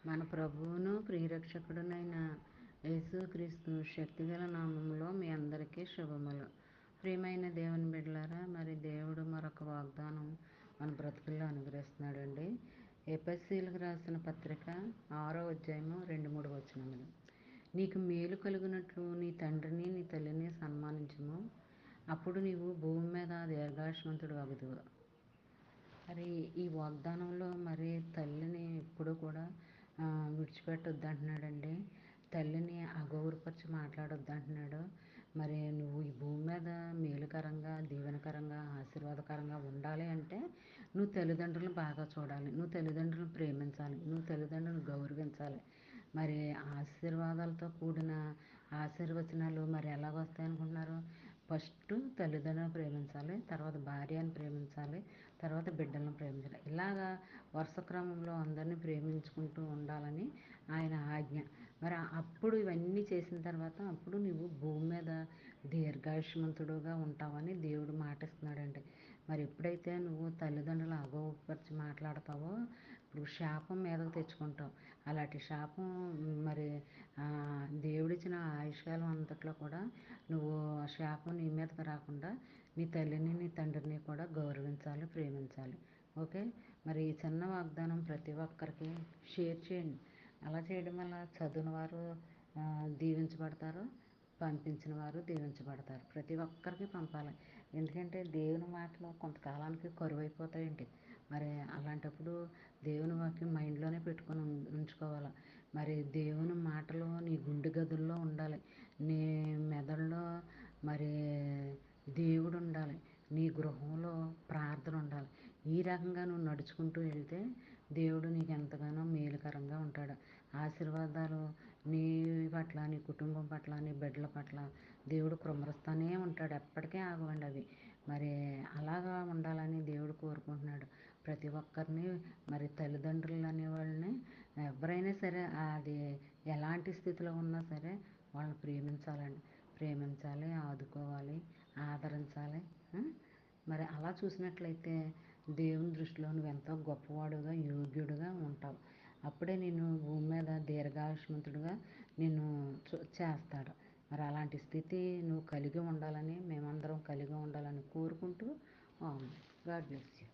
మన ప్రభువును ప్రియరక్షకుడునైన యేసుక్రీస్తు శక్తిగల నామంలో మీ అందరికీ శుభములు. ప్రియమైన దేవుని బిడ్డలారా, మరి దేవుడు మరొక వాగ్దానం మన బ్రతుకుల్లో అనుగ్రహిస్తున్నాడండి. ఎఫెసీయులకు రాసిన పత్రిక 6వ అధ్యాయము 2-3 వచనములు. నీకు మేలు కలుగునట్లు నీ తండ్రిని నీ తల్లిని సన్మానించుము, అప్పుడు నీవు భూమి మీద దీర్ఘాయుష్మంతుడు అగుదువు. మరి ఈ వాగ్దానంలో మరి తల్లిని ఎప్పుడు కూడా విడిచిపెట్టొద్దు అంటున్నాడండి. తల్లిని అగౌరవపరిచి మాట్లాడొద్దు అంటున్నాడు. మరి నువ్వు ఈ భూమి మీద మేలుకరంగా, దీవెనకరంగా, ఆశీర్వాదకరంగా ఉండాలి అంటే నువ్వు తల్లిదండ్రులను బాగా చూడాలి, నువ్వు తల్లిదండ్రులను ప్రేమించాలి, నువ్వు తల్లిదండ్రులను గౌరవించాలి. మరి ఆశీర్వాదాలతో కూడిన ఆశీర్వచనాలు మరి ఎలాగ వస్తాయి అనుకుంటున్నారు? ఫస్ట్ తల్లిదండ్రులను ప్రేమించాలి, తర్వాత భార్యను ప్రేమించాలి, తర్వాత బిడ్డలను ప్రేమించాలి. ఇలాగా వరుస క్రమంలో అందరినీ ప్రేమించుకుంటూ ఉండాలని ఆయన ఆజ్ఞ. మరి అప్పుడు ఇవన్నీ చేసిన తర్వాత అప్పుడు నువ్వు భూమి మీద దీర్ఘాయుష్మంతుడుగా ఉంటావని దేవుడు మాటిస్తున్నాడండి. మరి ఎప్పుడైతే నువ్వు తల్లిదండ్రులు అగౌరవపరిచి మాట్లాడతావో ఇప్పుడు శాపం మీదకు తెచ్చుకుంటావు. అలాంటి శాపం మరి దేవుడిచ్చిన ఆయుష్కాలం అంతట్లో కూడా నువ్వు శాపం నీ మీదకి రాకుండా నీ తల్లిని నీ తండ్రిని కూడా గౌరవించాలి, ప్రేమించాలి. ఓకే. మరి ఈ చిన్న వాగ్దానం ప్రతి ఒక్కరికి షేర్ చేయండి. అలా చేయడం వల్ల చదివిన వారు దీవించబడతారు, పంపించిన వారు దీవించబడతారు. ప్రతి ఒక్కరికి పంపాలి. ఎందుకంటే దేవుని మాటలు కొంతకాలానికి కరువైపోతాయండి. మరి అలాంటప్పుడు దేవుని వాక్యం మైండ్లోనే పెట్టుకొని ఉంచుకోవాలి. మరి దేవుని మాటలు నీ గుండె గదుల్లో ఉండాలి, నీ మెదడులో మరి దేవుడు ఉండాలి, నీ గృహంలో ప్రార్థన ఉండాలి. ఈ రకంగా నువ్వు నడుచుకుంటూ వెళ్తే దేవుడు నీకు ఎంతగానో మేలుకరంగా ఉంటాడు. ఆశీర్వాదాలు నీ పట్ల, నీ కుటుంబం పట్ల, నీ బిడ్డల పట్ల దేవుడు కృమరిస్తూనే ఉంటాడు. ఎప్పటికీ ఆగవండి అవి. మరి అలాగా ఉండాలని దేవుడు కోరుకుంటున్నాడు ప్రతి ఒక్కరిని. మరి తల్లిదండ్రులు అనే వాళ్ళని ఎవరైనా సరే అది ఎలాంటి స్థితిలో ఉన్నా సరే వాళ్ళని ప్రేమించాలండి. ప్రేమించాలి, ఆదుకోవాలి, ఆదరించాలి. మరి అలా చూసినట్లయితే దేవుని దృష్టిలో నువ్వు ఎంతో గొప్పవాడుగా, యోగ్యుడుగా ఉంటావు. అప్పుడే నేను భూమి మీద దీర్ఘాయుష్మంతుడుగా నిన్ను చేస్తాడు. మరి అలాంటి స్థితి నువ్వు కలిగి ఉండాలని, మేమందరం కలిగి ఉండాలని కోరుకుంటూ గాడ్ బ్లెస్ యూ.